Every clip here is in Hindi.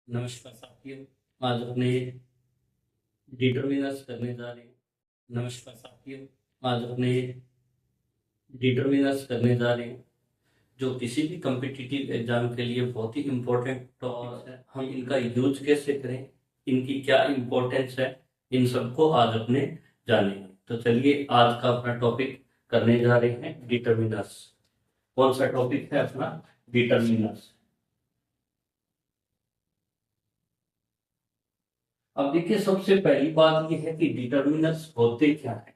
नमस्कार साथियों। आज अपने डिटर्मिनर्स करने जा रहे हैं। नमस्कार साथियों। आज अपने डिटर्मिनर्स करने जा रहे हैं जो किसी भी कम्पिटिटिव एग्जाम के लिए बहुत ही इम्पोर्टेंट टॉपिक है। हम इनका यूज कैसे करें, इनकी क्या इम्पोर्टेंस है, इन सबको आज अपने जानेंगे। तो चलिए आज का अपना टॉपिक करने जा रहे हैं डिटर्मिनर्स। कौन सा टॉपिक है अपना? डिटर्मिनर्स। अब देखिए, सबसे पहली बात यह है कि डिटर्मिनर्स होते क्या है।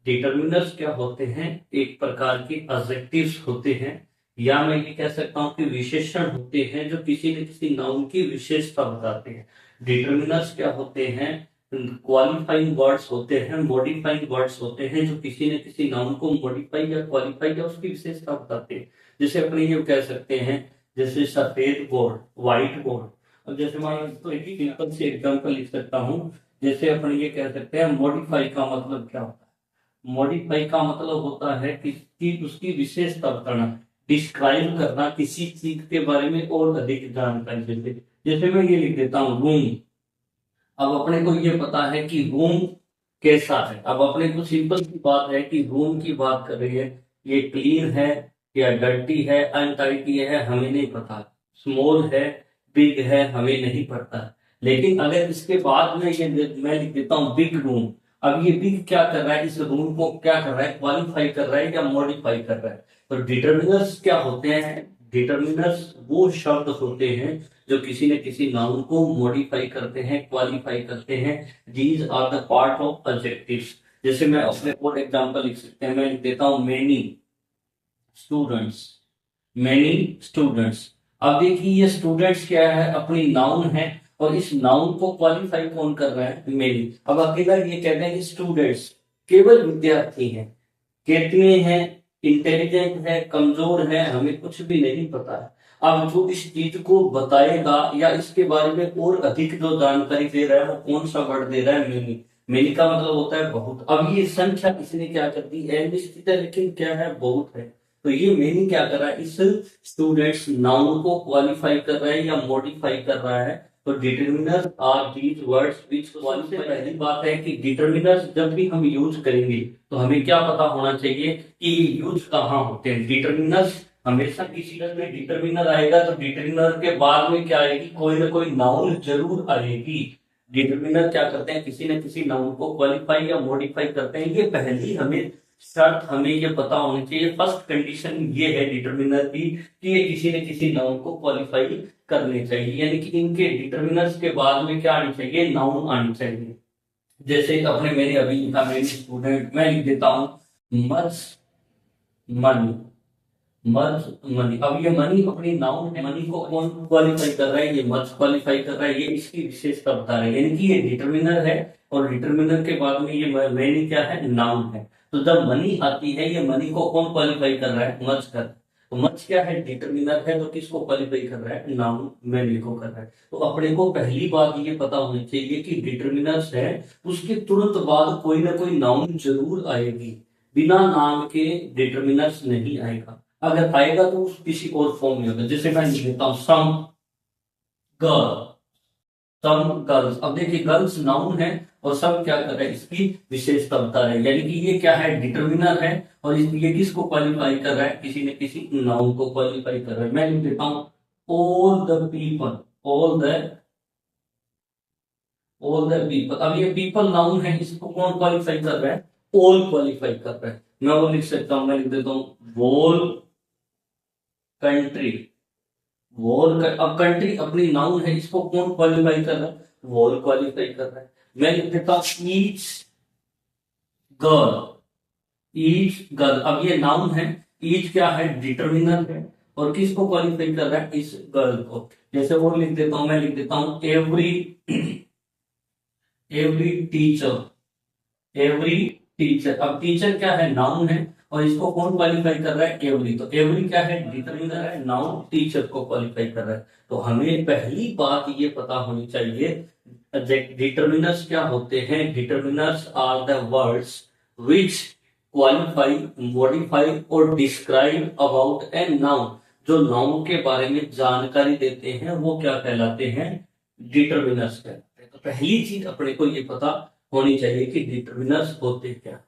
डिटर्मिनर्स क्या होते हैं? एक प्रकार के एडजेक्टिव्स होते हैं, या मैं ये कह सकता हूं कि विशेषण होते हैं जो किसी न किसी नाउन की विशेषता बताते हैं। डिटर्मिनर्स क्या होते हैं? क्वालिफाइंग वर्ड्स होते हैं, मॉडिफाइंग वर्ड्स होते हैं जो किसी न किसी नाउन को मॉडिफाई या क्वालिफाई या उसकी विशेषता बताते हैं। जैसे अपने ये कह सकते हैं, जैसे सफेद बोर्ड, व्हाइट बोर्ड। अब जैसे मैं तो एक सिंपल से एग्जांपल लिख सकता हूँ। जैसे अपन ये कह सकते हैं, मॉडिफाई का मतलब क्या होता है? मॉडिफाई का मतलब होता है कि उसकी विशेषता बताना, डिस्क्राइब करना, किसी चीज के बारे में और अधिक जानकारी देते। जैसे मैं ये लिख देता हूँ रूम। अब अपने को ये पता है कि रूम कैसा है। अब अपने को सिंपल सी बात है कि रूम की बात कर रही है, ये क्लीन है या डर्टी है, अनटाइडी है, हमें नहीं पता। स्मॉल है, बिग है, हमें नहीं पता। लेकिन अगर इसके बाद में ये मैं लिख देता हूँ बिग रूम। अब ये बिग क्या कर रहा है? इस रूम को क्या कर रहा है? क्वालिफाई कर रहा है या मॉडिफाई कर रहा है? तो डिटर्मिनर्स क्या होते हैं? डिटर्मिनर्स वो शब्द होते हैं जो किसी न किसी नाउन को मॉडिफाई करते हैं, क्वालिफाई करते हैं। These are the part of adjectives. जैसे मैं अपने और एग्जांपल लिख सकते हैं, मैं लिख देता हूं मेनी स्टूडेंट्स। Many students. अब देखिए, ये स्टूडेंट्स क्या है? अपनी नाउन है, और इस नाउन को क्वालिफाई कौन कर रहा है? मेनी। अब अकेला ये कहते हैं कि स्टूडेंट्स केवल विद्यार्थी हैं। कितने हैं, इंटेलिजेंट है, कमजोर है, हमें कुछ भी नहीं पता है। अब जो इस चीज को बताएगा या इसके बारे में और अधिक जो जानकारी दे रहा है, वो कौन सा वर्ड दे रहा है? मेनी। मेनी का मतलब होता है बहुत। अब ये संख्या इसने क्या कर दी? अनिश्चित है, लेकिन क्या है? बहुत है। तो ये मेनी क्या कर रहा है? इस स्टूडेंट्स नाउन को क्वालिफाई कर रहा है या मॉडिफाई कर रहा है। तो determiner are these words which qualify. पहली बात है कि डिटर्मिनर्स जब भी हम यूज करेंगे तो हमें क्या पता होना चाहिए कि ये यूज कहाँ होते हैं। डिटर्मिनर्स हमेशा किसी में डिटर्मिनर आएगा तो डिटर्मिनर के बाद में क्या आएगी? कोई ना कोई नाउन जरूर आएगी। डिटर्मिनर क्या करते हैं? किसी न किसी नाउन को क्वालिफाई या मॉडिफाई करते हैं। ये पहली हमें शर्त हमें ये पता होनी चाहिए। फर्स्ट कंडीशन ये है डिटर्मिनर की कि ये किसी न किसी नाउन को क्वालिफाई करने चाहिए, यानी कि इनके डिटर्मिनर्स के बाद में क्या आनी चाहिए? नाउन आनी चाहिए। जैसे अपने मैंने अभी लिखा, मेरी स्टूडेंट, मैं लिख देता हूं मच मनी। Much money. अब ये मनी अपनी नाउन है, मनी को कौन क्वालिफाई कर रहा है? ये मच क्वालिफाई कर रहा है, ये इसकी विशेषता बता रहा है, यानी कि ये डिटर्मिनर है। और डिटर्मिनर के बाद में ये मनी क्या है? नाउन है। तो जब मनी आती है, ये मनी को कौन क्वालिफाई कर रहा है? मच कर। तो मच क्या है? डिटर्मिनर है, तो किसको क्वालिफाई कर रहा है? नाउन मनी को कर रहा है। तो अपने को पहली बात ये पता होनी चाहिए कि डिटर्मिनर्स है, उसके तुरंत बाद कोई ना कोई नाउन जरूर आएगी। बिना नाम के डिटर्मिनर्स नहीं आएगा। अगर आएगा तो किसी और फॉर्म में होगा। जैसे मैं लिख देता हूं सम गर्ल, सम गर्ल्स। अब देखिए, गर्ल्स नाउन है और सब क्या कर रहा है? इसकी विशेषता बता रहे हैं, यानी कि ये क्या है? डिटर्मिनर है। और ये किसको क्वालिफाई कर रहा है? किसी न किसी नाउन को क्वालिफाई कर रहा है। मैं लिख देता हूं all the people. All the people. अब ये पीपल नाउन है, इसको कौन क्वालिफाई कर रहा है? ऑल क्वालिफाई कर रहा है। मैं वो लिख सकता हूं, मैं लिख देता हूं वोल कंट्री। अब कंट्री अपनी नाउन है, इसको कौन क्वालिफाई कर रहा है? वॉल क्वालिफाई कर रहा है। मैं लिख देता हूं ईच गर्ल। Each girl. अब ये नाउन है, ईच क्या है? डिटर्मिनर है। और किसको क्वालिफाई कर रहा है? इस गर्ल को। जैसे वो लिख देता हूं, मैं लिख देता हूं every every teacher. Every teacher. अब टीचर क्या है? नाउन है। और इसको कौन क्वालिफाई कर रहा है? एवरी। तो एवरी क्या है? डिटरमिनर है, नाउन टीचर को क्वालिफाई कर रहा है। तो हमें पहली बात ये पता होनी चाहिए, डिटर्मिनर्स क्या होते हैं? Determiners are the words which qualify, modify और डिस्क्राइब अबाउट ए नाउन। जो नाउन के बारे में जानकारी देते हैं वो क्या कहलाते हैं, डिटर्मिनर्स कहलाते हैं। तो पहली चीज अपने को ये पता होनी चाहिए कि डिटर्मिनर्स होते क्या हैं।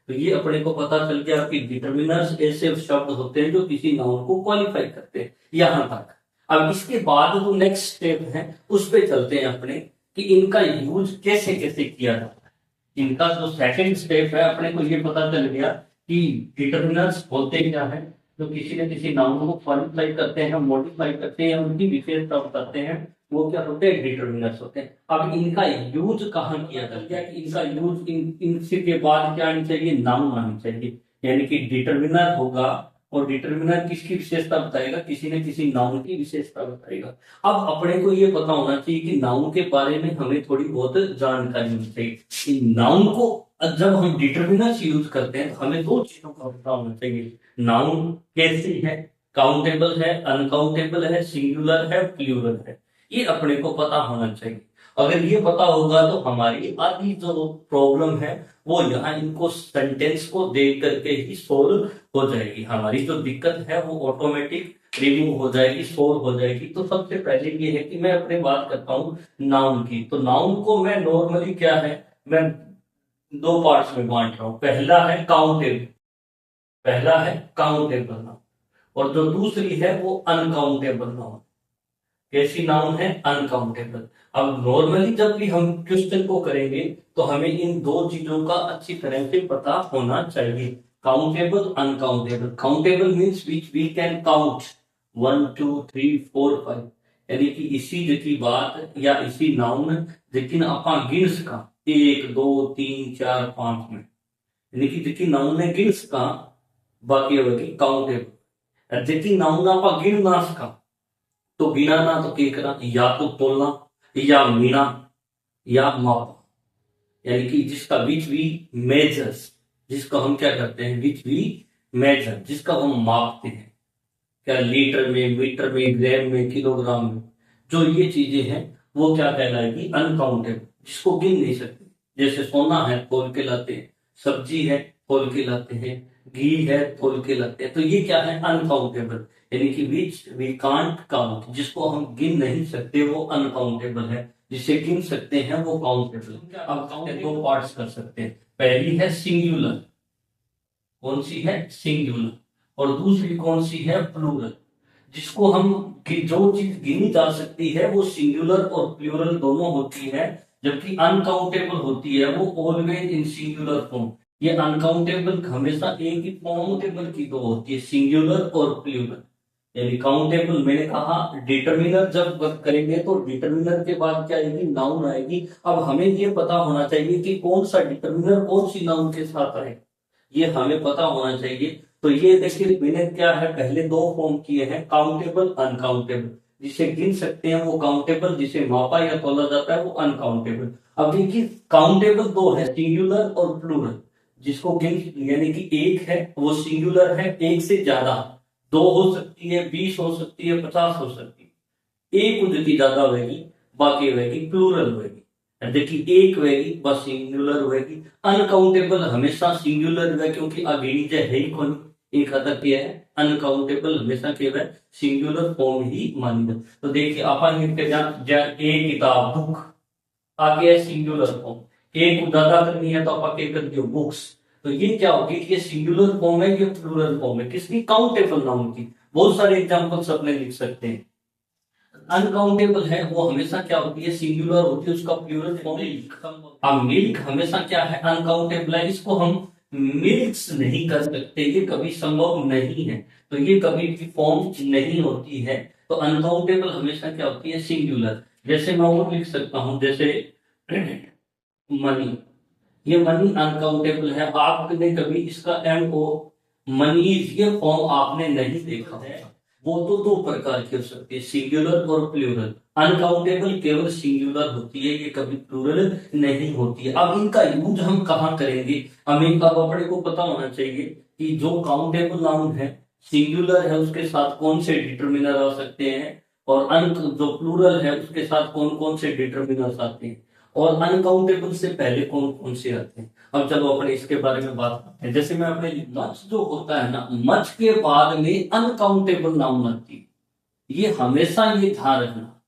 तो ये अपने को पता चल गया कि डिटर्मिनर्स ऐसे शब्द होते हैं जो किसी नाउन को क्वालिफाई करते हैं, यहां तक। अब इसके बाद जो नेक्स्ट स्टेप है उस पे चलते हैं अपने, कि इनका यूज कैसे कैसे किया जाता है। इनका जो सेकंड स्टेप है अपने को ये पता चल गया कि डिटर्मिनर्स होते क्या है, जो किसी न किसी नाउन को क्वालिफाई करते हैं, मॉडिफाई करते हैं, उनकी विशेषता बताते हैं, वो क्या होते हैं, डिटर्मिनर्स होते हैं। अब इनका यूज कहाँ किया जाता है, कि इनका यूज इनसे के बाद क्या आनी चाहिए, नाउन आनी चाहिए। यानी कि डिटर्मिनर होगा और डिटर्मिनर किसकी विशेषता बताएगा, किसी न किसी नाउन की विशेषता बताएगा। अब अपने को ये पता होना चाहिए कि नाउन के बारे में हमें थोड़ी बहुत जानकारी होनी चाहिए कि नाउन को जब हम डिटर्मिनर्स यूज करते हैं तो हमें दो चीजों का पता होना चाहिए। नाउन कैसी है, काउंटेबल है, अनकाउंटेबल है, सिंगुलर है, प्लूरल है, ये अपने को पता होना चाहिए। अगर ये पता होगा तो हमारी आधी जो प्रॉब्लम है वो यहाँ इनको सेंटेंस को देख करके ही सोल्व हो जाएगी। हमारी जो दिक्कत है वो ऑटोमेटिक रिमूव हो जाएगी, सोल्व हो जाएगी। तो सबसे पहले ये है कि मैं अपने बात करता हूँ नाउन की। तो नाउन को मैं नॉर्मली क्या है, मैं दो पार्ट्स में बांट रहा हूँ। पहला है काउंटेबल, पहला है काउंटेबल नाउन, और जो दूसरी है वो अनकाउंटेबल नाउन। कैसी नाउन है, अनकाउंटेबल। अब नॉर्मली जब भी हम क्वेश्चन को करेंगे तो हमें इन दो चीजों का अच्छी तरह से पता होना चाहिए, countable, uncountable. Countable means which we can count 1 2 3 4 5, यानी कि इसी की बात या इसी नाउन लेकिन अपा गिन सका 1 2 3 4 5 में, यानी कि जिकी नाउन ने गिन सका बाकी होगी काउंटेबल। जिकी नाउन आपा गिन ना सका तो गिनाना तो क्या करना, या तो तोलना या मीना या मापा, यानी कि जिसका विच वी मेजर्स, जिसको हम क्या करते हैं, विच वी मेजर, जिसका हम मापते हैं, क्या लीटर में, मीटर में, ग्राम में, किलोग्राम में, जो ये चीजें हैं वो क्या कहलाएगी, अनकाउंटेबल, जिसको गिन नहीं सकते। जैसे सोना है तोल के लाते हैं, सब्जी है तोल के लाते हैं, घी है तोल के लाते हैं, तो ये क्या है, अनकाउंटेबल, यानी कि विच वी कांट काउंट, जिसको हम गिन नहीं सकते वो अनकाउंटेबल है, जिसे गिन सकते हैं वो काउंटेबल। अब दो पार्ट्स कर सकते हैं, पहली है सिंगुलर, कौन सी है, सिंगुलर, और दूसरी कौन सी है, प्लूरल। जिसको हम जो चीज गिनी जा सकती है वो सिंगुलर और प्लूरल दोनों होती है, जबकि अनकाउंटेबल होती है वो ऑलवेज इन सिंगुलर फॉर्म। ये अनकाउंटेबल हमेशा एक ही काउंटेबल की दो होती है, सिंगुलर और प्लूरल। यानी काउंटेबल मैंने कहा, डिटर्मिनर जब वर्क करेंगे तो डिटर्मिनर के बाद क्या आएगी, नाउन आएगी। अब हमें ये पता होना चाहिए कि कौन सा डिटर्मिनर कौन सी नाउन के साथ आए, ये हमें पता होना चाहिए। तो ये देखिए मैंने क्या है, पहले दो फॉर्म किए हैं, काउंटेबल, अनकाउंटेबल। जिसे गिन सकते हैं वो काउंटेबल, जिसे मापा या तोला जाता है वो अनकाउंटेबल। अब देखिए काउंटेबल दो है, सिंगुलर और प्लूरल। जिसको गिन यानी कि एक है वो सिंगुलर है, एक से ज्यादा, दो हो सकती है, 20 हो सकती है, 50 हो सकती है, एक उनकी ज्यादा होगी, बाकी होगी प्लूरल होगी। देखिए एक होगी बस सिंगुलर होगी। अनकाउंटेबल हमेशा सिंगुलर है क्योंकि अगेनी है ही कौन, एक हद तक है। अनकाउंटेबल हमेशा क्या है, सिंगुलर फॉर्म ही मानी जाए। तो देखिए अपन एक किताब बुक आगे है सिंगुलर फॉर्म, एक को ज्यादा करनी है तो आप क्या कर दियो बुक्स। तो ये क्या होगी, ये सिंगुलर फॉर्म है, ये प्लूरल फॉर्म है, किसकी, काउंटेबल नाउन की। बहुत सारे एग्जांपल्स अपने लिख सकते हैं। अनकाउंटेबल है वो हमेशा क्या होती है, सिंगुलर होती है, उसका प्लूरल फॉर्म। अब मिल्क हमेशा क्या है, अनकाउंटेबल है, इसको हम मिल्क्स नहीं कर सकते, ये कभी संभव नहीं है, तो ये कभी भी फॉर्म नहीं होती है। तो अनकाउंटेबल हमेशा क्या होती है, सिंगुलर। जैसे मैं वो लिख सकता हूं, जैसे मनी, ये मनी अनकाउंटेबल है, आपने कभी इसका एम ओ मनीज ये फॉर्म आपने नहीं देखा है। वो तो दो प्रकार की हो सकती है, सिंगुलर और प्लूरल। अनकाउंटेबल केवल सिंगुलर होती है, ये कभी प्लूरल नहीं होती है। अब इनका यूज हम कहाँ करेंगे, हमें अब अपने को पता होना चाहिए कि जो काउंटेबल नाउन है, सिंगुलर है, उसके साथ कौन से डिटर्मिनर आ सकते हैं, और जो प्लूरल है उसके साथ कौन कौन से डिटर्मिनर्स आते हैं। और अनकाउंटेबल से पहले कौन कौन से आते हैं। अब चलो अपने इसके बारे में बात करते हैं। जैसे मैं अपने मच जो होता है ना, मच के बाद में अनकाउंटेबल नाउन आती है, ये हमेशा ये ध्यान रखना,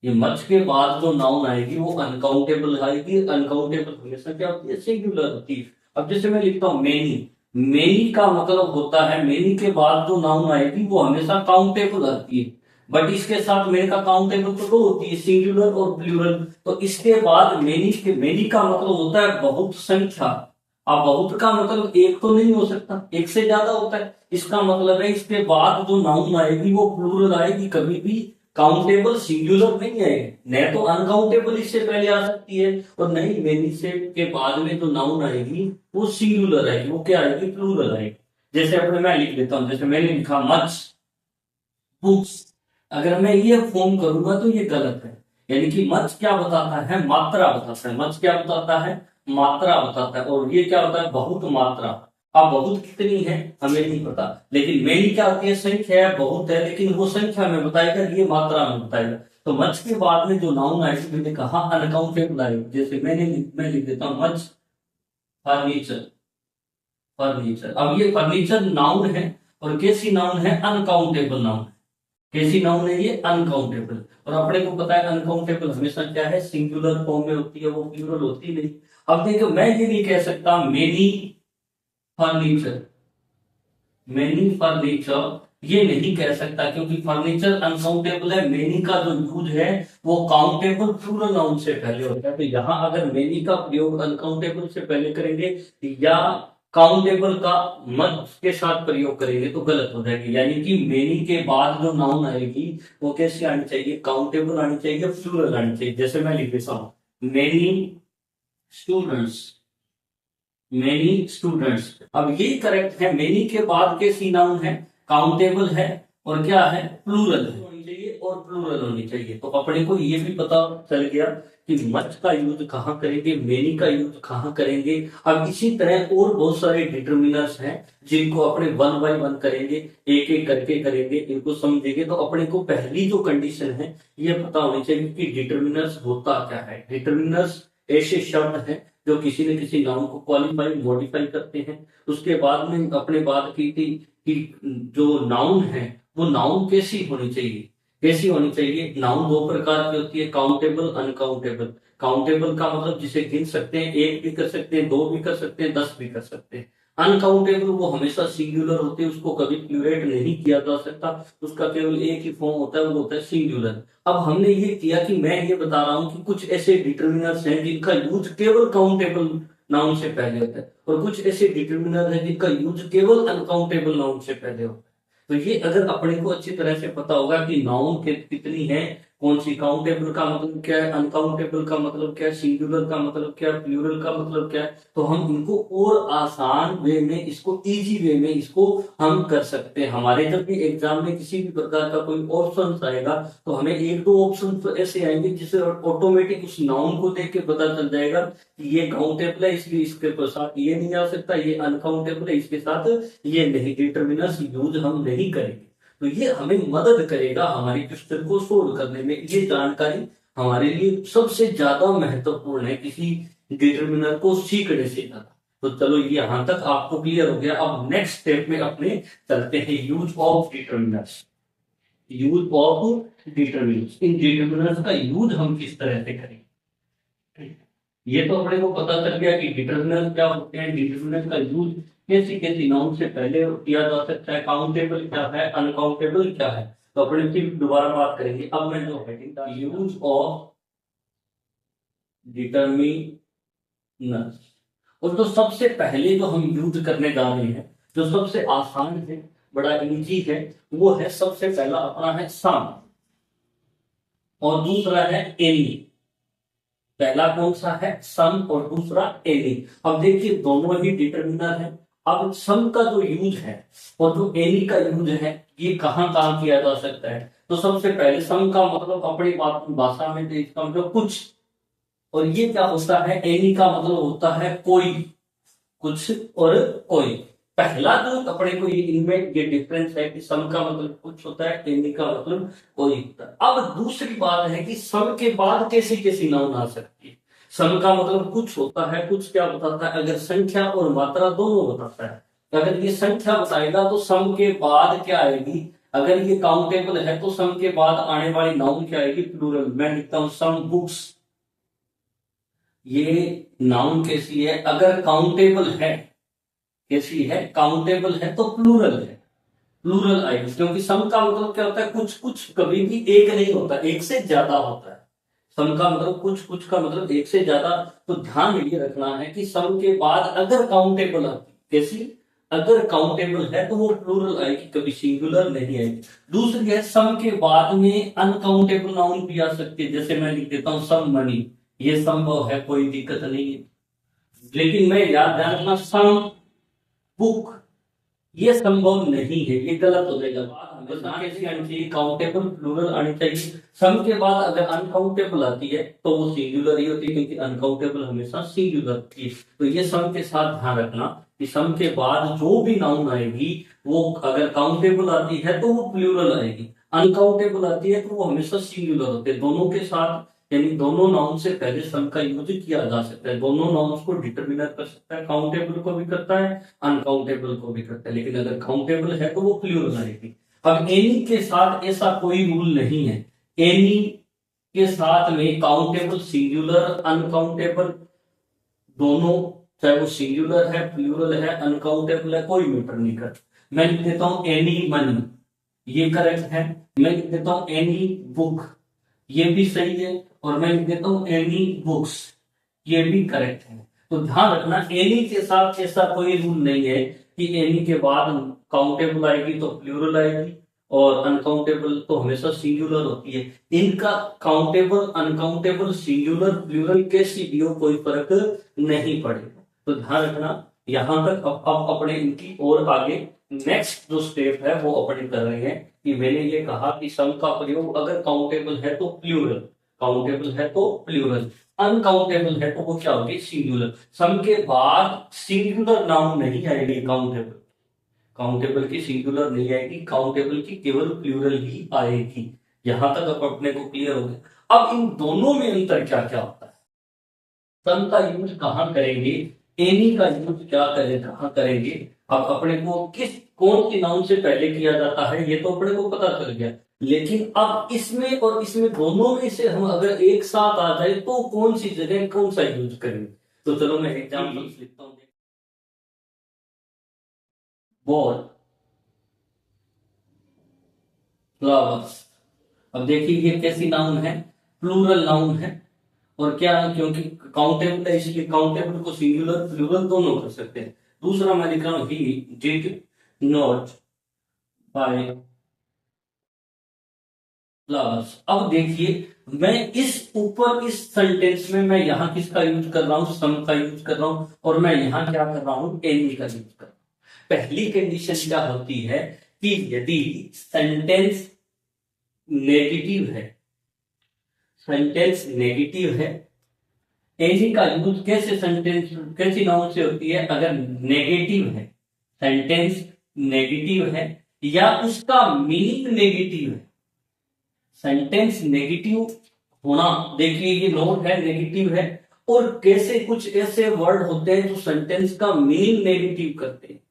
ये मच के बाद जो नाउन आएगी वो अनकाउंटेबल आएगी। अनकाउंटेबल हमेशा क्या होती है, सिंगुलर होती है। अब जैसे मैं लिखता हूं मेनी, मेनी का मतलब होता है, मेनी के बाद जो नाउन आएगी वो हमेशा काउंटेबल आती है। बट इसके साथ मेनी का काउंटेबल तो दो होती है, सिंगुलर और प्लूरल। तो इसके बाद मेनी के, मेनी का मतलब होता है बहुत संख्या। अब बहुत का मतलब एक तो नहीं हो सकता, एक से ज्यादा होता है। इसका मतलब है इसके बाद जो नाउन आएगी वो प्लूरल आएगी, कभी भी काउंटेबल सिंगुलर नहीं आएगी। न तो अनकाउंटेबल इससे पहले आ सकती है, और नहीं मेनी से के बाद में जो नाउन आएगी वो सिंगुलर आएगी, वो क्या आएगी, प्लूरल आएगी। जैसे अपने मैं लिख देता हूं, जैसे मैंने लिखा मच बुक्स, अगर मैं ये फॉर्म करूंगा तो ये गलत है। यानी कि मच क्या बताता है, मात्रा बताता है। मच क्या बताता है, मात्रा बताता है। और ये क्या होता है, बहुत मात्रा। अब बहुत कितनी है हमें नहीं पता, लेकिन मेनी क्या होती है, संख्या है, बहुत है, लेकिन वो संख्या में बताएगा, ये मात्रा में बताएगा। तो मच के बाद में जो नाउन आएगी, मैंने कहा अनकाउंटेबल आएगी। जैसे मैं लिख देता हूँ मच फर्नीचर, फर्नीचर। अब ये फर्नीचर नाउन है, और कैसी नाउन है, अनकाउंटेबल नाउन। कैसी नाउन है ये, अनकाउंटेबल। और अपने को पता है अनकाउंटेबल हमेशा क्या है, सिंगुलर फॉर्म में होती है, वो प्लूरल होती नहीं। अब देखो मैं ये नहीं कह सकता मेनी फर्नीचर, मेनी फर्नीचर ये नहीं कह सकता, क्योंकि फर्नीचर अनकाउंटेबल है। मेनी का जो यूज है वो काउंटेबल प्लूरल नाउन से पहले होता है। तो यहां अगर मेनी का प्रयोग अनकाउंटेबल से पहले करेंगे या काउंटेबल का मत के साथ प्रयोग करेंगे तो गलत हो जाएगी। यानी कि मेनी के बाद जो नाउन आएगी वो कैसे आनी चाहिए, काउंटेबल आनी चाहिए, प्लूरल आनी चाहिए। जैसे मैं लिख देता हूं मेनी स्टूडेंट्स, मेनी स्टूडेंट्स। अब ये करेक्ट है, मेनी के बाद के सी नाउन है, काउंटेबल है, और क्या है, प्लूरल है होनी चाहिए, और प्लूरल होनी चाहिए। तो अपने को ये भी पता चल गया कि मच का यूज कहाँ करेंगे, मेनी का यूज कहाँ करेंगे। अब इसी तरह और बहुत सारे डिटर्मिनर्स हैं जिनको अपने वन बाय वन करेंगे, एक एक करके करेंगे, इनको समझेंगे। तो अपने को पहली जो कंडीशन है ये पता होनी चाहिए कि डिटर्मिनर्स होता क्या है। डिटर्मिनर्स ऐसे शब्द हैं जो किसी न किसी नाउन को क्वालिफाई मॉडिफाई करते हैं। उसके बाद में अपने बात की थी कि जो नाउन है वो नाउन कैसी होनी चाहिए, कैसी होनी चाहिए। नाउन दो प्रकार की होती है, काउंटेबल, अनकाउंटेबल। काउंटेबल का मतलब जिसे गिन सकते हैं, एक भी कर सकते हैं, दो भी कर सकते हैं, 10 भी कर सकते हैं। अनकाउंटेबल वो हमेशा सिंगुलर होते हैं, उसको कभी प्लूरेट नहीं किया जा सकता, उसका केवल एक ही फॉर्म होता है, वो होता है सिंगुलर। अब हमने ये किया कि मैं ये बता रहा हूं कि कुछ ऐसे डिटर्मिनर्स हैं जिनका यूज केवल काउंटेबल नाउन से पहले होता है, और कुछ ऐसे डिटर्मिनर हैं जिनका यूज केवल अनकाउंटेबल नाउन से पहले होता है। तो ये अगर अपने को अच्छी तरह से पता होगा कि नाउन कितनी है, कौन सी, काउंटेबल का मतलब क्या है, अनकाउंटेबल का मतलब क्या है, सिंगुलर का मतलब क्या है, प्लूरल का मतलब क्या है, तो हम इनको और आसान वे में, इसको इजी वे में इसको हम कर सकते हैं। हमारे जब भी एग्जाम में किसी भी प्रकार का कोई ऑप्शन आएगा तो हमें एक दो ऑप्शन तो ऐसे आएंगे जिससे ऑटोमेटिक उस नाउन को देख के पता चल जाएगा कि ये काउंटेबल है, इसलिए इसके साथ ये नहीं आ सकता, ये अनकाउंटेबल है, इसके साथ ये नहीं, डिटर्मिनर्स यूज हम नहीं करेंगे। तो ये हमें मदद करेगा हमारी क्वेश्चन को सोल्व करने में। ये जानकारी हमारे लिए सबसे ज्यादा महत्वपूर्ण है किसी डिटर्मिनर को सीखने से ज्यादा। तो चलो ये यहां तक आपको क्लियर हो गया। अब नेक्स्ट स्टेप में अपने चलते हैं use of determiners. Use of determiners, in determiners का यूज हम किस तरह से करेंगे। ये तो अपने को पता चल गया कि डिटर्मिनर क्या होते हैं, डिटर्मिनर का यूज कैसी कैसी नाउन से पहले किया जा सकता है, काउंटेबल क्या है, अनकाउंटेबल क्या है। तो अपने फिर दोबारा बात करेंगे। अब मैं जो यूज ऑफ डिटर्मिनर, और तो सबसे पहले जो हम यूज करने जा रहे हैं, जो सबसे आसान है, बड़ा इजी है, वो है सबसे पहला अपना है सम, और दूसरा है एनी। पहला कौन सा है, सम, और दूसरा एनी। अब देखिए दोनों ही डिटर्मिनर है। अब सम का जो यूज है और जो एनी का यूज है ये कहां कहां किया जा सकता है। तो सबसे पहले सम का मतलब अपनी भाषा में इसका मतलब कुछ, और ये क्या होता है, एनी का मतलब होता है कोई, कुछ और कोई। पहला जो अपने को ये इनमें ये डिफरेंस है कि सम का मतलब कुछ होता है, एनी का मतलब कोई होता है। अब दूसरी बात है कि सम के बाद कैसी कैसी नाउन आ सकती है। सम का मतलब कुछ होता है, कुछ क्या बताता है, अगर संख्या और मात्रा दोनों बताता है। अगर ये संख्या बताएगा तो सम के बाद क्या आएगी, अगर ये काउंटेबल है तो सम के बाद आने वाली नाउन क्या आएगी, प्लूरल। मैं लिखता हूं सम बुक्स। ये नाउन कैसी है, अगर काउंटेबल है, कैसी है, काउंटेबल है तो प्लूरल है, प्लूरल आएगी। क्योंकि सम का मतलब क्या होता है, कुछ कुछ कभी भी एक नहीं होता, एक से ज्यादा होता है। सम का मतलब कुछ, कुछ का मतलब एक से ज्यादा। तो ध्यान ये रखना है कि सम के बाद अगर काउंटेबल आती, कैसी, अगर काउंटेबल है तो वो प्लूरल आएगी, कभी सिंगुलर नहीं आएगी। दूसरी है सम के बाद में अनकाउंटेबल नाउन भी आ सकती है, जैसे मैं लिख देता हूं सम मनी। ये संभव है, कोई दिक्कत नहीं है। लेकिन मैं याद ध्यान रखना, सम बुक ये संभव नहीं है, ये गलत हो जाएगा। हमेशा कैसी आनी चाहिए, काउंटेबल प्लूरल आनी चाहिए। सम के बाद अगर अनकाउंटेबल आती है तो वो सिंगुलर ही होती है, क्योंकि अनकाउंटेबल हमेशा सिंगुलर होती है। तो ये सम के साथ ध्यान रखना कि सम के बाद जो भी नाउन आएगी वो अगर काउंटेबल आती है तो वो प्लूरल आएगी, अनकाउंटेबल आती है तो वो हमेशा सिंगुलर होते हैं। दोनों के साथ, यानी दोनों नाउन से पहले सम का यूज किया जा सकता है। दोनों नाउन्स को डिटरमिनर कर सकता है, काउंटेबल को भी करता है, अनकाउंटेबल को भी करता है। लेकिन अगर काउंटेबल है तो वो प्लूरल आएगी। अब एनी के साथ ऐसा कोई रूल नहीं है। एनी के साथ में काउंटेबल सिंगुलर अनकाउंटेबल दोनों, चाहे वो सिंगुलर है, प्लूरल है, अनकाउंटेबल है, कोई मैटर नहीं करता। मैं लिख देता हूं एनी मनी, ये करेक्ट है। मैं लिख देता हूं एनी बुक, ये भी सही है। और मैं लिख देता हूं एनी बुक्स, ये भी करेक्ट है। तो ध्यान रखना, एनी के साथ ऐसा कोई रूल नहीं है कि एनी के बाद काउंटेबल आएगी तो प्लूरल आएगी और अनकाउंटेबल तो हमेशा सिंगुलर होती है। इनका काउंटेबल, अनकाउंटेबल, सिंगुलर, प्लूरल कैसी भी हो कोई फर्क नहीं पड़ेगा। तो ध्यान रखना यहां तक। अब अपने इनकी और आगे नेक्स्ट जो स्टेप है वो अपने कर रहे हैं कि मैंने ये कहा कि सम का प्रयोग अगर काउंटेबल है तो प्लूरल, काउंटेबल है तो प्लूरल, अनकाउंटेबल है तो वो क्या होगी, सिंगुलर। सम के बाद सिंगुलर नाउन नहीं आएगी, काउंटेबल, काउंटेबल की सिंगुलर नहीं आएगी, काउंटेबल की केवल प्लूरल ही आएगी। यहां तक अब अपने को क्लियर हो गया। अब इन दोनों में अंतर क्या क्या होता है, सम का यूज कहां करेंगे, एनी का यूज क्या करें, कहां करेंगे। अब अपने को किस, कौन सी नाउन से पहले किया जाता है ये तो अपने को पता चल गया। लेकिन अब इसमें और इसमें दोनों में से हम अगर एक साथ आ जाए तो कौन सी जगह कौन सा यूज करेंगे। तो चलो मैं एग्जाम्पल लिखता हूं। Ball, flowers. अब देखिए ये कैसी नाउन है, प्लूरल नाउन है। और क्या है, क्योंकि काउंटेबल है इसलिए काउंटेबल को सिंगुलर प्लूरल दोनों कर सकते हैं। दूसरा मैं लिख रहा हूं he did not buy flowers. अब देखिए मैं इस ऊपर इस सेंटेंस में मैं यहां किसका यूज कर रहा हूं, सम का यूज कर रहा हूं। और मैं यहां क्या कर रहा हूं, एनी का यूज कर रहा हूं। पहली कंडीशन क्या होती है कि यदि सेंटेंस नेगेटिव है, सेंटेंस नेगेटिव है, एनी का यूज कैसे सेंटेंस, कैसी नाउन से होती है, अगर नेगेटिव है, सेंटेंस नेगेटिव है या उसका मीनिंग नेगेटिव है। सेंटेंस नेगेटिव होना, देखिए ये नोट है, नेगेटिव है। और कैसे कुछ ऐसे वर्ड होते हैं जो सेंटेंस का मीनिंग नेगेटिव करते हैं,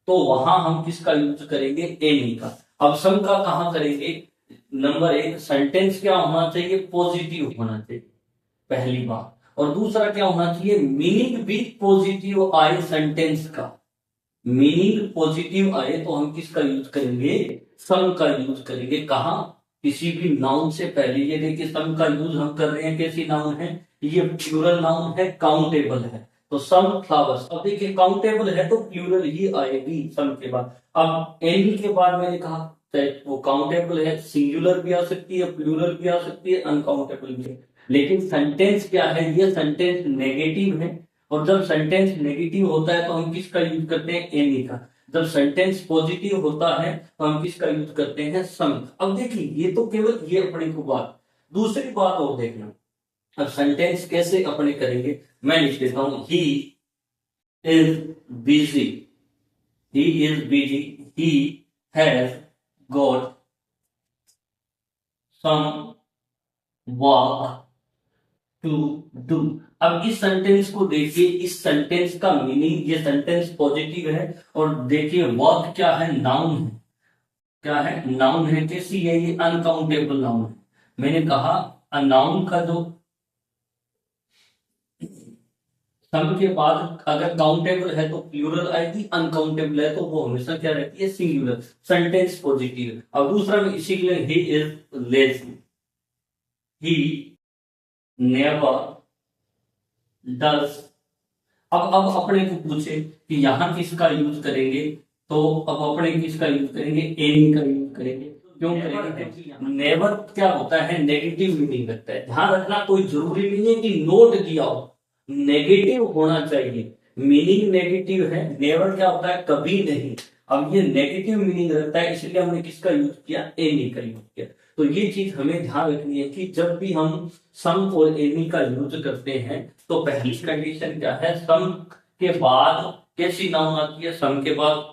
तो वहां हम किसका यूज करेंगे, एनी का। अब सम का कहां करेंगे, नंबर एक, सेंटेंस क्या होना चाहिए, पॉजिटिव होना चाहिए, पहली बात। और दूसरा क्या होना चाहिए, मीनिंग भी पॉजिटिव आए सेंटेंस का, मीनिंग पॉजिटिव आए तो हम किसका यूज करेंगे, सम का यूज करेंगे। कहा, किसी भी नाउन से पहले। ये देखिए सम का यूज हम कर रहे हैं, कैसी नाउन है, ये प्लूरल नाउन है, काउंटेबल है, तो सम फ्लावर्स। अब देखिए काउंटेबल है तो प्लूरल ही आएगी सम के बाद। अब एनी के बाद मैंने कहा वो काउंटेबल है, सिंगुलर भी आ सकती है, प्लूरल भी आ सकती है, अनकाउंटेबल भी है। लेकिन सेंटेंस क्या है, ये सेंटेंस नेगेटिव है। और जब सेंटेंस नेगेटिव होता है तो हम किसका यूज करते हैं, एनी का। जब सेंटेंस पॉजिटिव होता है तो हम किसका यूज करते हैं, सम। अब देखिए ये तो केवल ये अपने को बात, दूसरी बात और देखना। अब सेंटेंस कैसे अपने करेंगे, मैं लिख देता हूं he is busy, he is busy, he has got some work to do. अब इस सेंटेंस को देखिए, इस सेंटेंस का मीनिंग, ये सेंटेंस पॉजिटिव है और देखिए वर्क क्या है, नाउन है। क्या है, नाउन है। कैसी है ये, अनकाउंटेबल नाउन है। मैंने कहा नाउन का जो सम के बाद अगर काउंटेबल है तो प्लूरल आएगी, अनकाउंटेबल है तो वो हमेशा क्या रहती है, सिंगुलर। सेंटेंस पॉजिटिव है। अब दूसरा में इसी के लिए, he is lazy, he never does. अब अपने को पूछे कि यहां किसका यूज करेंगे, तो अब अपने किसका यूज करेंगे, एनी का यूज करेंगे। क्यों करेंगे, नेवर क्या होता है, नेगेटिव मीनिंग रखता है। ध्यान रखना, कोई जरूरी नहीं है कि नोट दिया हो, नेगेटिव होना चाहिए। मीनिंग नेगेटिव है, नेवर क्या होता है, कभी नहीं। अब ये नेगेटिव मीनिंग रखता है, इसलिए हमने किसका यूज किया, एनी का यूज किया। तो ये चीज हमें ध्यान रखनी है कि जब भी हम सम और एनी का यूज करते हैं तो पहली कंडीशन क्या है, सम के बाद कैसी नाउन आती है, सम के बाद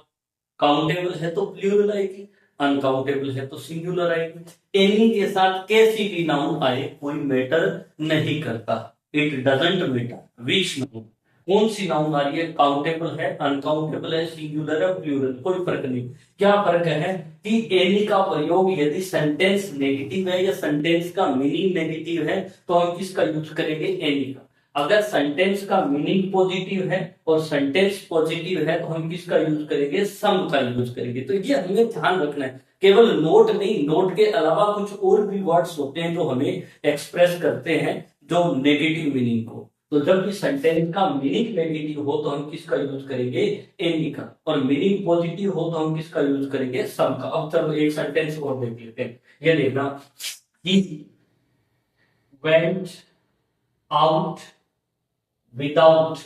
काउंटेबल है तो प्लूरल आएगी, अनकाउंटेबल है तो सिंगुलर आएगी। एनी के साथ कैसी भी नाउन आए कोई मैटर नहीं करता, it doesn't matter which noun, कौन सी नाउन आ रही है, काउंटेबल है, अनकाउंटेबल है, सिंगुलर है, प्लूरल, कोई फर्क नहीं। क्या फर्क है कि एनी का प्रयोग यदि सेंटेंस नेगेटिव है या सेंटेंस का मीनिंग नेगेटिव है तो हम किसका यूज करेंगे, एनी का। अगर सेंटेंस का मीनिंग पॉजिटिव है और सेंटेंस पॉजिटिव है तो हम किसका यूज करेंगे, सम का यूज करेंगे। तो ये हमें ध्यान रखना है। केवल नोट नहीं, नोट के अलावा कुछ और भी वर्ड्स होते हैं जो हमें एक्सप्रेस करते हैं जो नेगेटिव मीनिंग को। तो जब भी सेंटेंस का मीनिंग नेगेटिव हो तो हम किसका यूज करेंगे, एनी का, और मीनिंग पॉजिटिव हो तो हम किसका यूज करेंगे, सम का। अब चलो एक सेंटेंस और देख लेते हैं। ये देखना, he went out without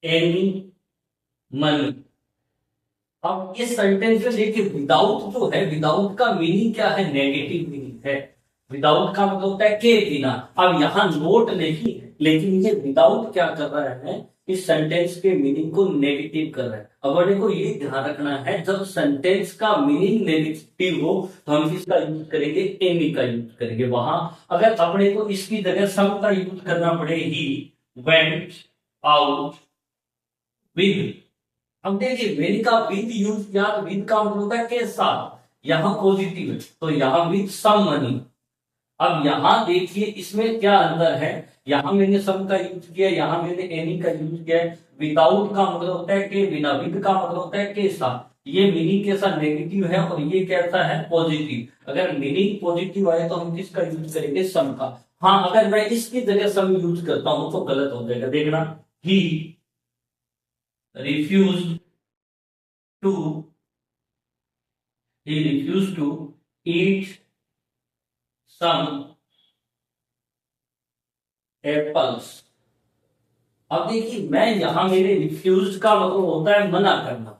any money. अब इस सेंटेंस में देखिए विदाउट जो है, विदाउट का मीनिंग क्या है, नेगेटिव मीनिंग है। विदाउट का मतलब होता है के बिना। अब यहां नोट नहीं है, लेकिन ये विदाउट क्या कर रहा है, इस सेंटेंस के मीनिंग को नेगेटिव कर रहा है। अब अपने को ये ध्यान रखना है, जब सेंटेंस का मीनिंग नेगेटिव हो तो हम किसका यूज करेंगे, एनी का यूज करेंगे। वहां अगर अपने को इसकी जगह सम का यूज करना पड़े, ही वेंट आउट विद। अब देखिए विद का विद यूज किया तो विद का मतलब होता है के साथ, यहां पॉजिटिव है तो यहां विद सम मनी। अब यहां देखिए इसमें क्या अंतर है, यहां मैंने सम का यूज किया, यहां मैंने एनी का यूज किया है। विदाउट का मतलब होता है के बिना, विद का मतलब होता है के साथ। ये मीनिंग के साथ नेगेटिव है और ये कैसा है, पॉजिटिव। अगर मीनिंग पॉजिटिव आए तो हम किसका यूज करेंगे, सम का। हाँ, अगर मैं इसकी जगह सम यूज करता हूं तो गलत हो जाएगा। देखना, he refuse to, he refused to eat some apples। अब देखिए मैं यहां, मेरे रिफ्यूज का मतलब होता है मना करना।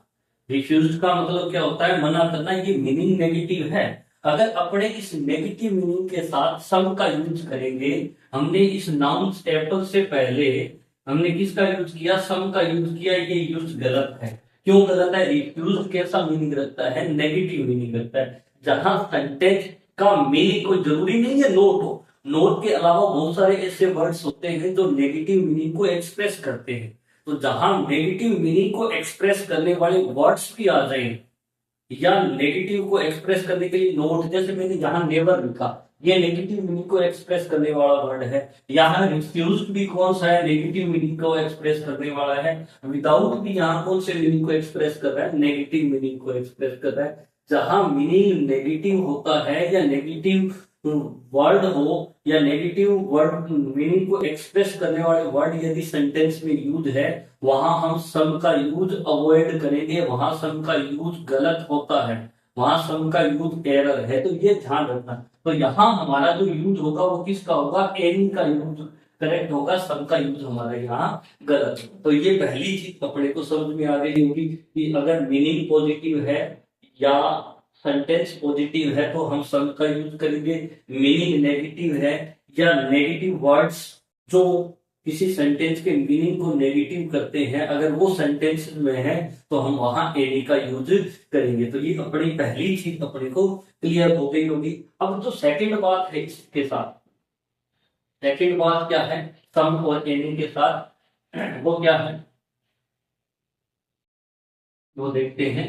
रिफ्यूज का मतलब क्या होता है, मना करना। ये मीनिंग नेगेटिव है। अगर अपने इस नेगेटिव मीनिंग के साथ सम का यूज करेंगे, हमने इस नाउन एप्पल से पहले हमने किसका यूज किया, सम का यूज किया, ये यूज गलत है। क्यों गलत है, रिफ्यूज कैसा मीनिंग रखता है, नेगेटिव मीनिंग रखता है। जहां सेंटेंस का मीनिंग कोई जरूरी नहीं है नोट हो, नोट के अलावा बहुत सारे ऐसे वर्ड्स होते हैं जो नेगेटिव मीनिंग को एक्सप्रेस करते हैं। तो जहां नेगेटिव मीनिंग को एक्सप्रेस करने वाले वर्ड्स भी आ जाए या नेगेटिव को एक्सप्रेस करने के लिए नोट, जैसे मैंने यहां नेवर लिखा, ये नेगेटिव मीनिंग को एक्सप्रेस करने वाला वर्ड है। यहाँ रिफ्यूज भी कौन सा है, नेगेटिव मीनिंग को एक्सप्रेस करने वाला है। विदाउट भी यहाँ कौन से मीनिंग को एक्सप्रेस कर रहा है, नेगेटिव मीनिंग को एक्सप्रेस कर रहा है। जहां मीनिंग नेगेटिव होता है या नेगेटिव वर्ड हो या नेगेटिव वर्ड मीनिंग को एक्सप्रेस करने वाले वर्ड यदि सेंटेंस में यूज है, वहां हम सम का यूज अवॉइड करेंगे, वहां सम का यूज गलत होता है, वहां सम का यूज एरर है। तो ये ध्यान रखना। तो यहाँ हमारा जो यूज होगा वो किसका होगा, एनी का यूज करेक्ट होगा, सम का यूज हमारा यहाँ गलत। तो ये पहली चीज अपने को समझ में आ गई होगी कि अगर मीनिंग पॉजिटिव है या सेंटेंस पॉजिटिव है तो हम सम का यूज करेंगे। मीनिंग नेगेटिव है या नेगेटिव वर्ड्स जो किसी सेंटेंस के मीनिंग को नेगेटिव करते हैं, अगर वो सेंटेंस में है तो हम वहां एनी का यूज करेंगे। तो ये अपनी पहली चीज अपने को क्लियर हो गई होगी। अब जो सेकंड बात है इसके साथ, सेकंड बात क्या है सम और एनी के साथ, वो क्या है वो देखते हैं।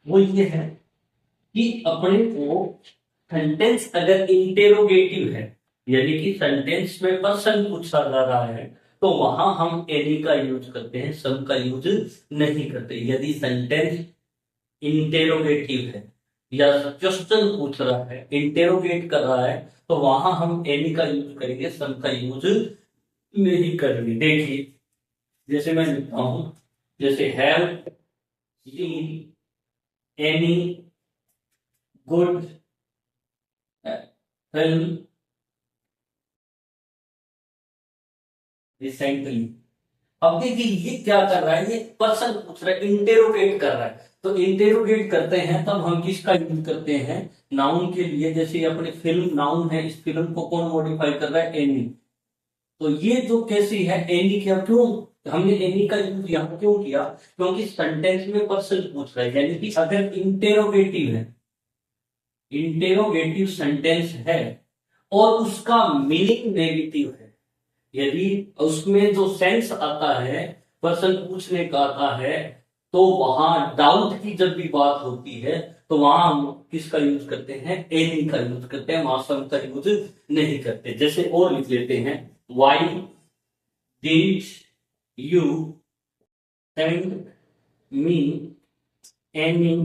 वो ये है कि अपने को सेंटेंस अगर इंटेरोगेटिव है, यानी कि सेंटेंस में पर्सन पूछा जा रहा है, तो वहां हम एनी का यूज करते हैं, सम का यूज नहीं करते। यदि सेंटेंस इंटेरोगेटिव है या क्वेश्चन पूछ रहा है, इंटेरोगेट कर रहा है, तो वहां हम एनी का यूज करेंगे, सम का यूज नहीं करेंगे। देखिए जैसे मैं लिखता हूं, जैसे have seen any good film recently. अब देखिए ये क्या कर रहा है, ये पर्सन पूछ रहा है, इंटेरोगेट कर रहा है। तो इंटेरोगेट करते हैं तब हम किसका यूज करते हैं, नाउन के लिए। जैसे अपने फिल्म नाउन है, इस फिल्म को कौन मॉडिफाई कर रहा है, एनी। तो ये जो कैसी है एनी, क्या क्यों हमने एनी का यूज यहाँ क्यों किया, क्योंकि सेंटेंस में पर्सन पूछ रहा है। यानी कि अगर इंटेरोगेटिव है, इंटेरोगेटिव सेंटेंस है और उसका मीनिंग नेगेटिव है, यदि उसमें जो सेंस आता है, पर्सन पूछने का आता है, तो वहां डाउट की जब भी बात होती है तो वहां हम किसका यूज करते हैं, एनी का यूज करते हैं, वहां सम का यूज नहीं करते। जैसे और लिख लेते हैं, why did you send me any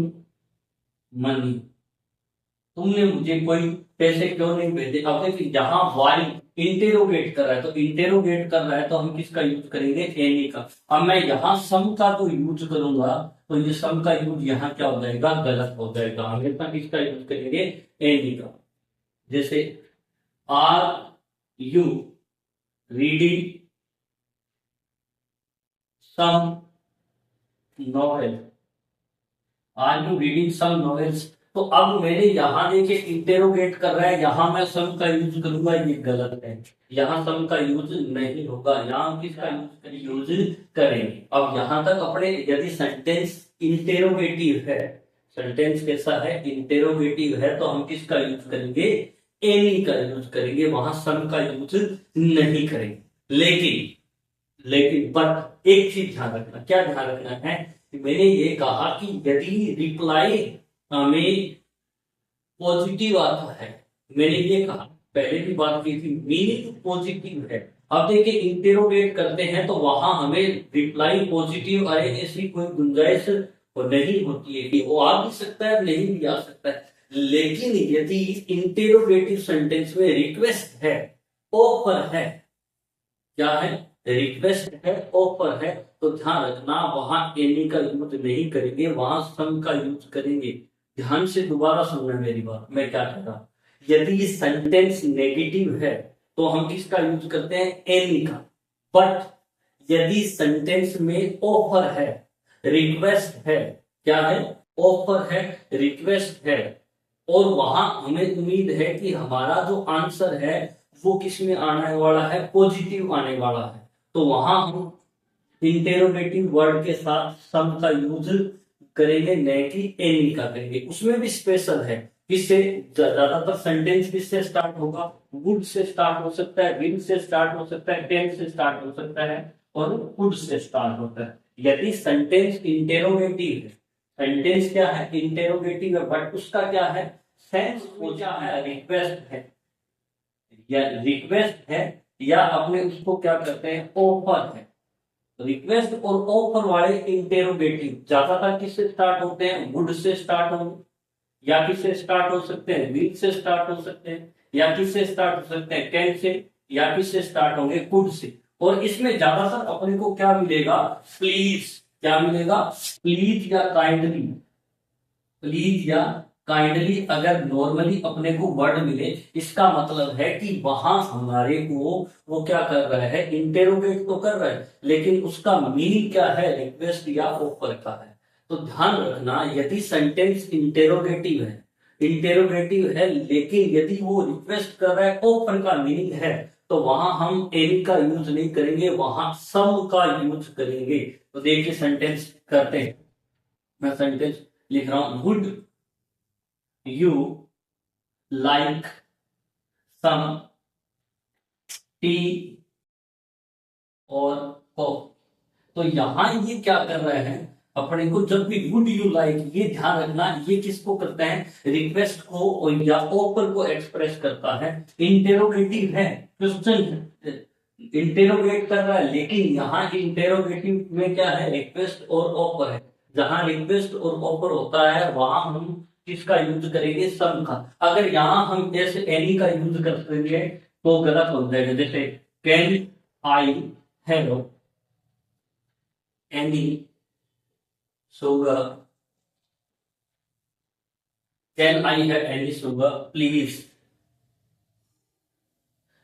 money, तुमने मुझे कोई पैसे क्यों नहीं भेजे। अब देखिए जहां वाई इंटेरोगेट कर रहा है, तो इंटेरोगेट कर रहा है तो हम किसका यूज करेंगे, एनी का। अब मैं यहाँ सम का तो यूज करूंगा, तो ये सम का यूज यहाँ क्या हो जाएगा, गलत हो जाएगा। हमेशा किसका यूज करेंगे, एनी का। जैसे are you reading some novel, are you reading some novels. तो अब मेरे यहाँ देखे इंटेरोगेट कर रहा है, यहाँ मैं सम का यूज करूंगा, ये गलत है। यहाँ सम का यूज नहीं होगा, यहाँ किसका यूज करेंगे। अब यहाँ तक अपने, यदि सेंटेंस इंटेरोगेटिव है, सेंटेंस कैसा है, इंटेरोगेटिव है, तो हम किसका यूज करेंगे, एनी का यूज करेंगे, वहां सम का यूज नहीं करेंगे। लेकिन बट एक चीज ध्यान रखना, क्या ध्यान रखना है, मैंने ये कहा कि यदि रिप्लाई हमें पॉजिटिव आता है, मैंने ये कहा पहले भी बात की थी, मीनिंग पॉजिटिव है। अब देखिए इंटेरोगेट करते हैं तो वहां हमें रिप्लाई पॉजिटिव आए, ऐसी कोई गुंजाइश नहीं होती है कि वो आ भी सकता है, नहीं भी आ सकता है। लेकिन यदि इंटेरोगेटिव सेंटेंस में रिक्वेस्ट है, ऑफर है, क्या है, रिक्वेस्ट है, ऑफर है, तो ध्यान रखना वहां एनी का यूज नहीं करेंगे, वहां सम का यूज करेंगे। ध्यान से दोबारा सुनना मेरी बात, मैं क्या कह रहा हूं। यदि सेंटेंस नेगेटिव है तो हम किसका यूज करते हैं, एनी का। बट यदि सेंटेंस में ऑफर है, रिक्वेस्ट है, क्या है, ऑफर है, रिक्वेस्ट है, और वहां हमें उम्मीद है कि हमारा जो आंसर है वो किस में आने वाला है, पॉजिटिव आने वाला है, तो वहां हम इंटेरोगेटिव वर्ड के साथ सम का यूज करेंगे, नहीं कि एनी का करेंगे। उसमें भी स्पेशल है, किससे, ज्यादातर सेंटेंस किससे स्टार्ट होगा, वुड से स्टार्ट हो सकता है, विल से स्टार्ट हो सकता है, कैन से स्टार्ट हो सकता है, और वुड से स्टार्ट होता है। यदि सेंटेंस इंटेरोगेटिव है, सेंटेंस क्या है, इंटेरोगेटिव है, बट उसका क्या है, सेंस वो क्या है, रिक्वेस्ट है, या रिक्वेस्ट है, या अपने उसको क्या करते हैं, ऑफर है। रिक्वेस्ट और ऑफर वाले इंटेरोगेटिव ज्यादातर किससे स्टार्ट होते हैं, वुड से स्टार्ट होंगे, या किससे स्टार्ट हो सकते हैं, विल से स्टार्ट हो सकते हैं, या किससे स्टार्ट हो सकते हैं, कैन से, या किससे स्टार्ट होंगे, कुड से। और इसमें ज्यादातर अपने को क्या मिलेगा, प्लीज, क्या मिलेगा, प्लीज या काइंडली, प्लीज या काइंडली। अगर नॉर्मली अपने को वर्ड मिले, इसका मतलब है कि वहां हमारे को वो क्या कर रहा है, इंटेरोगेट तो कर रहा है, लेकिन उसका मीनिंग क्या है, रिक्वेस्ट या ऑफर का है। तो ध्यान रखना, यदि सेंटेंस इंटेरोगेटिव है, इंटेरोगेटिव है, लेकिन यदि वो रिक्वेस्ट कर रहा है, ऑफर का मीनिंग है, तो वहां हम एनी का यूज नहीं करेंगे, वहां सम का यूज करेंगे। तो देखिए सेंटेंस करते हैं, मैं सेंटेंस लिख रहा हूं, would you like some tea और कॉफी। तो यहां ये क्या कर रहे हैं, अपने को जब भी वुड यू लाइक, ये ध्यान रखना, ये किसको करता है, रिक्वेस्ट को या ऑफर को एक्सप्रेस करता है। इंटेरोगेटिव है, क्वेश्चन इंटेरोगेट कर रहा है, लेकिन यहाँ इंटेरोगेटिव में क्या है, रिक्वेस्ट और ऑफर है। जहां रिक्वेस्ट और ऑफर होता है वहां हम किसका यूज करेंगे, सम का। अगर यहाँ हम जैसे एनी का यूज कर देंगे तो गलत हो जाएगा। जैसे can I have any sugar, can I have any sugar please.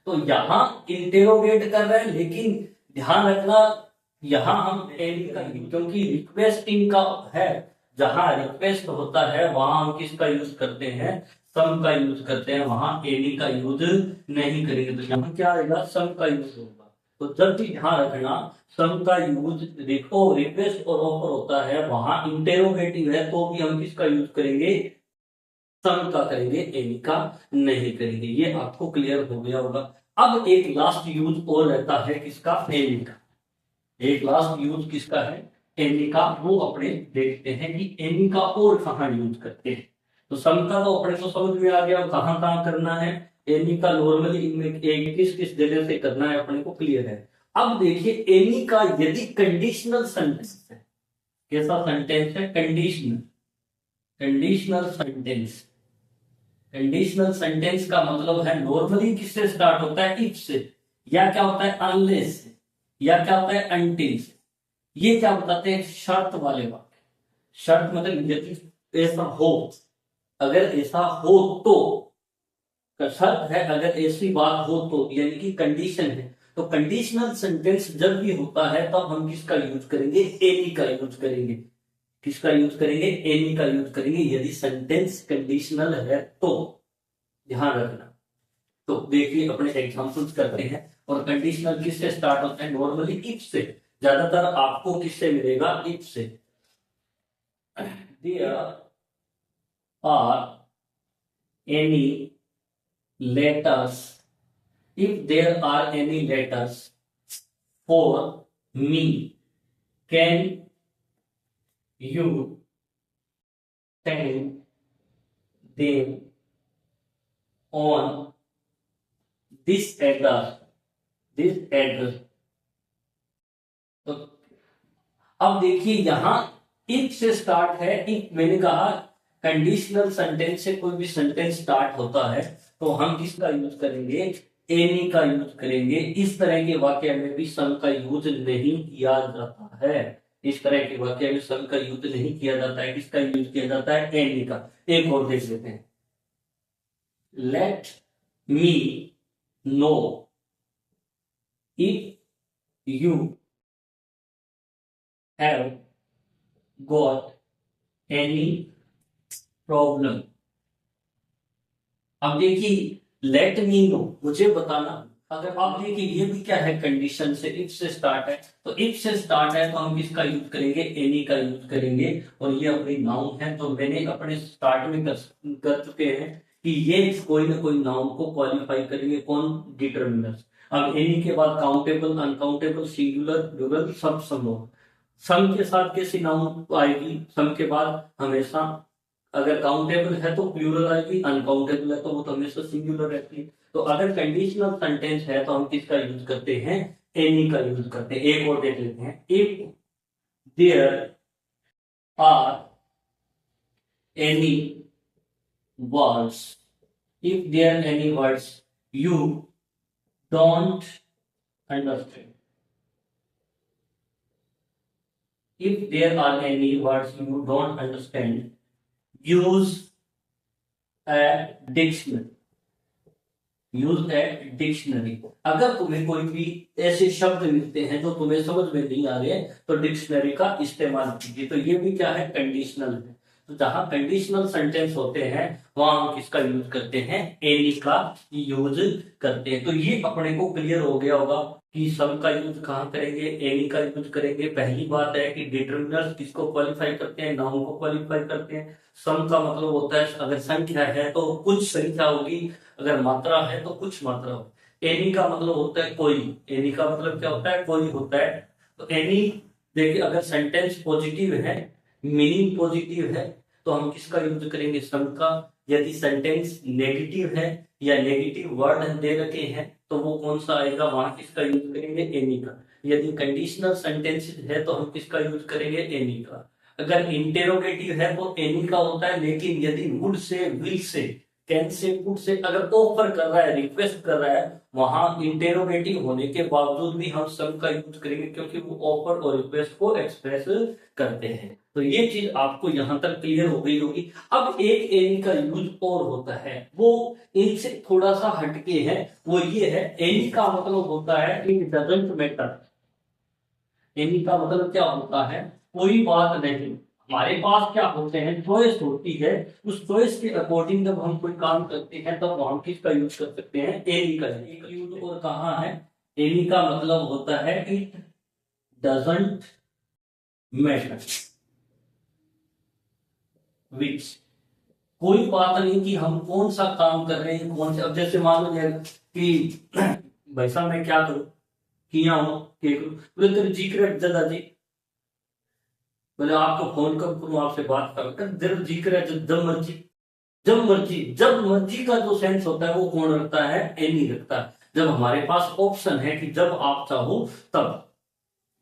तो यहां इंटेरोगेट कर रहे हैं, लेकिन ध्यान रखना यहां हम एनी का, क्योंकि रिक्वेस्टिंग का है, जहां रिक्वेस्ट होता है वहां हम किसका यूज करते हैं, सम का यूज करते हैं, वहां एनी का यूज नहीं करेंगे। तो यहाँ क्या आएगा, सम का यूज होगा। तो जब भी ध्यान रखना, सम का यूज, देखो रिक्वेस्ट और ऑफर होता है, वहां इंटेरोगेटिव है तो भी हम किसका यूज करेंगे, सम का करेंगे, एनी का नहीं करेंगे। ये आपको क्लियर हो गया होगा। अब एक लास्ट यूज और रहता है किसका, एनी का। एक लास्ट यूज किसका है, एनी का। वो अपने देखते हैं कि एनी का और कहां यूज करते हैं। तो सम का तो अपने को समझ में आ गया कहां कहां करना है। एनी का नॉर्मली इनमें किस किस जगह से करना है अपने को क्लियर है। अब देखिए एनी का यदि कंडीशनल सेंटेंस है, कैसा सेंटेंस है, conditional, conditional sentence. Conditional sentence का मतलब है नॉर्मली किससे स्टार्ट होता है, इफ से, या क्या होता है अनलेस से, या क्या होता है अनटिल से। ये क्या बताते हैं, शर्त वाले वाक्य। शर्त मतलब यदि ऐसा हो, अगर ऐसा हो तो, शर्त है अगर ऐसी बात हो तो, यानी कि कंडीशन है। तो कंडीशनल सेंटेंस जब भी होता है तब हम किसका यूज करेंगे, एनी का यूज करेंगे। किसका यूज करेंगे, एनी का यूज करेंगे यदि सेंटेंस कंडीशनल है तो। ध्यान रखना। तो देखिए अपने एग्जांपल्स करते हैं। और कंडीशनल किससे स्टार्ट होता है, नॉर्मली इफ से। ज्यादातर आपको किससे मिलेगा, इफ से। There are any letters, if there are any letters for me, can you send them on this address, this address. तो अब देखिए यहां इफ से स्टार्ट है। इफ मैंने कहा कंडीशनल सेंटेंस से कोई भी सेंटेंस स्टार्ट होता है तो हम किसका यूज करेंगे, एनी का यूज करेंगे। इस तरह के वाक्य में भी सम का यूज नहीं किया जाता है। इस तरह के वाक्य में सम का यूज नहीं किया जाता है। किसका यूज किया जाता है, एनी का। एक और देख लेते हैं। Let me know if you have got any problem. अब देखिए लेट मी नो, मुझे बताना। अगर आप देखिए ये भी क्या है, कंडीशन से, इफ से स्टार्ट है। तो इफ से स्टार्ट है तो हम किसका यूज करेंगे, एनी का यूज करेंगे। और ये अपनी नाउन है, तो मैंने अपने स्टार्ट में कर चुके हैं कि ये कोई ना कोई नाउन को क्वालिफाई करेंगे। कौन, डिटर्मिनर्स। अब एनी के बाद काउंटेबल, अनकाउंटेबल, सिंगुलर, प्लूरल, सब समूह। सम के साथ कैसी नाउन आएगी, सम के बाद हमेशा अगर काउंटेबल है तो प्लूरल आएगी, अनकाउंटेबल है तो वो तो हमेशा सिंगुलर रहती है। तो अगर कंडीशनल सेंटेंस है तो हम किसका यूज करते हैं, एनी का यूज करते हैं। एक और देख लेते हैं। If there are any words, if there any words you don't understand, if there are any words you don't understand, use a dictionary, use a dictionary. अगर तुम्हें कोई भी ऐसे शब्द मिलते हैं जो तुम्हें समझ में नहीं आ रहे तो डिक्शनरी का इस्तेमाल कीजिए। तो ये भी क्या है, कंडीशनल है। तो जहां कंडीशनल सेंटेंस होते हैं वहां हम किसका यूज करते हैं, एनी का यूज करते हैं। तो ये अपने को क्लियर हो गया होगा कि सम का यूज कहाँ करेंगे, एनी का यूज करेंगे। पहली बात है कि डिटरमिनर्स किसको क्वालिफाई करते हैं, नाउन को क्वालिफाई करते हैं। सम का मतलब होता है अगर संख्या है तो कुछ संख्या होगी, अगर मात्रा है तो कुछ मात्रा होगी। एनी का मतलब होता है कोई, एनी का मतलब क्या होता है, कोई होता है। तो एनी, देखिए अगर सेंटेंस पॉजिटिव है, मीनिंग पॉजिटिव है, तो हम किसका यूज करेंगे, सम का। यदि सेंटेंस नेगेटिव है या नेगेटिव वर्ड दे रखे हैं तो वो कौन सा आएगा, वहां किसका यूज करेंगे, एनी का। यदि कंडीशनल सेंटेंसेस है तो हम किसका यूज करेंगे, एनी का। अगर इंटेरोगेटिव है तो एनी का होता है, लेकिन यदि would say, will say, can say, could say अगर ऑफर कर रहा है, रिक्वेस्ट कर रहा है, वहां इंटेरोगेटिव होने के बावजूद भी हम सम का यूज करेंगे, क्योंकि वो ऑफर और रिक्वेस्ट को एक्सप्रेस करते हैं। तो ये चीज आपको यहां तक क्लियर हो गई होगी। अब एक एनी का यूज और होता है, वो इनसे थोड़ा सा हटके है, वो ये है, एनी का मतलब होता है इट डजंट मैटर। एनी का मतलब क्या होता है, कोई बात नहीं। हमारे पास क्या होते हैं, चॉइस होती है, उस चॉइस के अकॉर्डिंग जब हम कोई काम करते हैं तब हम किसका यूज कर सकते हैं, एनी का। एक यूज और कहाँ है, एनी का मतलब होता है इट डजंट मैटर विच। कोई बात नहीं कि हम कौन सा काम कर रहे हैं, कौन से, अब जैसे मान लो कि भाई साहब मैं क्या करूं, किया हूं, बोले तेरे जी करे दादाजी, बोले आपको फोन कब करूं, आपसे बात कर, जब जी करे जब मर्जी, जब मर्जी। जब मर्जी का जो सेंस होता है वो कौन रखता है, एनी रखता है। जब हमारे पास ऑप्शन है कि जब आप चाहो तब,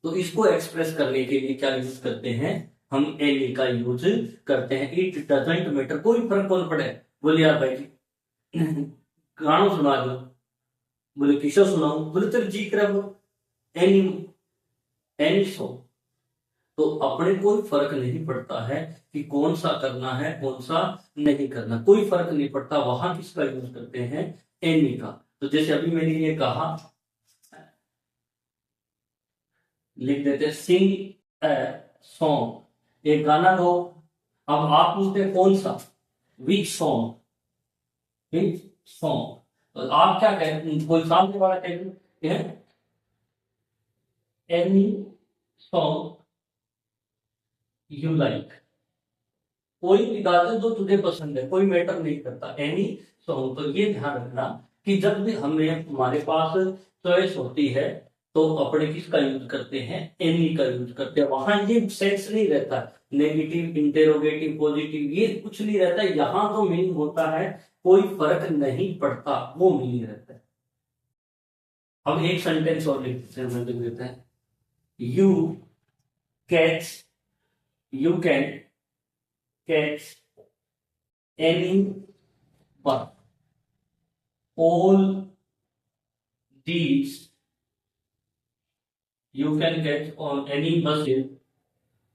तो इसको एक्सप्रेस करने के लिए क्या यूज करते हैं, हम एनी का यूज करते हैं। इट डजंट मैटर, कोई फर्क कौन पड़े। बोले यार भाई जी गाना सुना दो, बोले किशोर सुनाऊ, बोले तेरे जी करे, एनी, एनी सॉन्ग। तो अपने कोई फर्क नहीं पड़ता है कि कौन सा करना है, कौन सा नहीं करना, कोई फर्क नहीं पड़ता, वहां किसका यूज करते हैं, एनी का। तो जैसे अभी मैंने ये कहा, लिख देते सिंग ए सॉन्ग, एक गाना दो। अब आप पूछते हैं कौन सा, विच सॉन्ग, विच सॉन्ग। तो आप क्या कहेंगे, कोई सामने वाला कहेंगे एनी सॉन्ग यू लाइक, कोई भी गा दे जो तुझे पसंद है, कोई मैटर नहीं करता, एनी सॉन्ग। तो ये ध्यान रखना कि जब भी हमारे पास चॉइस होती है तो अपने किसका यूज करते हैं, एनी का यूज करते हैं। वहां ये सेंस नहीं रहता नेगेटिव, इंटेरोगेटिव, पॉजिटिव, ये कुछ नहीं रहता। यहाँ तो मीनिंग होता है कोई फर्क नहीं पड़ता, वो मीनिंग रहता है। अब एक सेंटेंस और लिख देते हैं, you catch, you can catch any but all these, you can catch on any buses,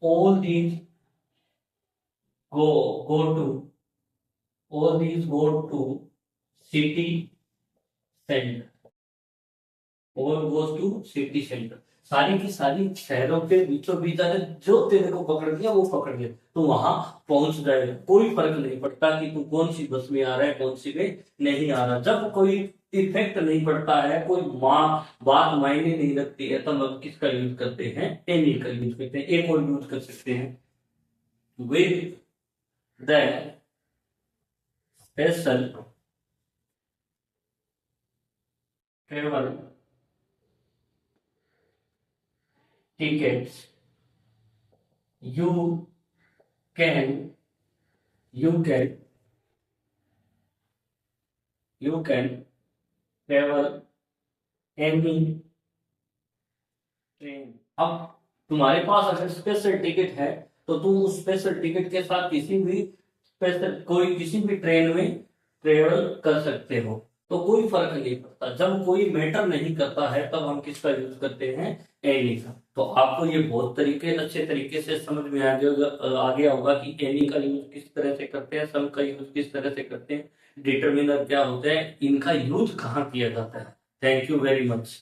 all these go to, all these go to city center, all goes to city center। सारी की सारी शहरों के बीचों बीच आने, जो तेरे को पकड़ लिया वो पकड़ लिया, तो वहां पहुंच जाएगा। कोई फर्क नहीं पड़ता कि तू कौन सी बस में आ रहा है, कौन सी में नहीं आ रहा। जब कोई इफेक्ट नहीं पड़ता है, कोई बात मायने नहीं रखती है, तब हम किसका यूज करते हैं, एनी का यूज करते हैं। एक और यूज कर सकते हैं, with the special travel tickets, you can you can you can travel any train. अब तुम्हारे पास अगर स्पेशल टिकट है तो तुम उस स्पेशल टिकट के साथ किसी भी ट्रेन में ट्रेवल कर सकते हो, तो कोई फर्क नहीं पड़ता। जब कोई मैटर नहीं करता है तब हम किसका यूज करते हैं, एनी का। तो आपको ये बहुत अच्छे तरीके से समझ में आ गया होगा कि एनी का यूज किस तरह से करते हैं, सम का यूज किस तरह से करते हैं, डिटरमिनर क्या होते हैं, इनका यूज कहाँ किया जाता है। Thank you very much.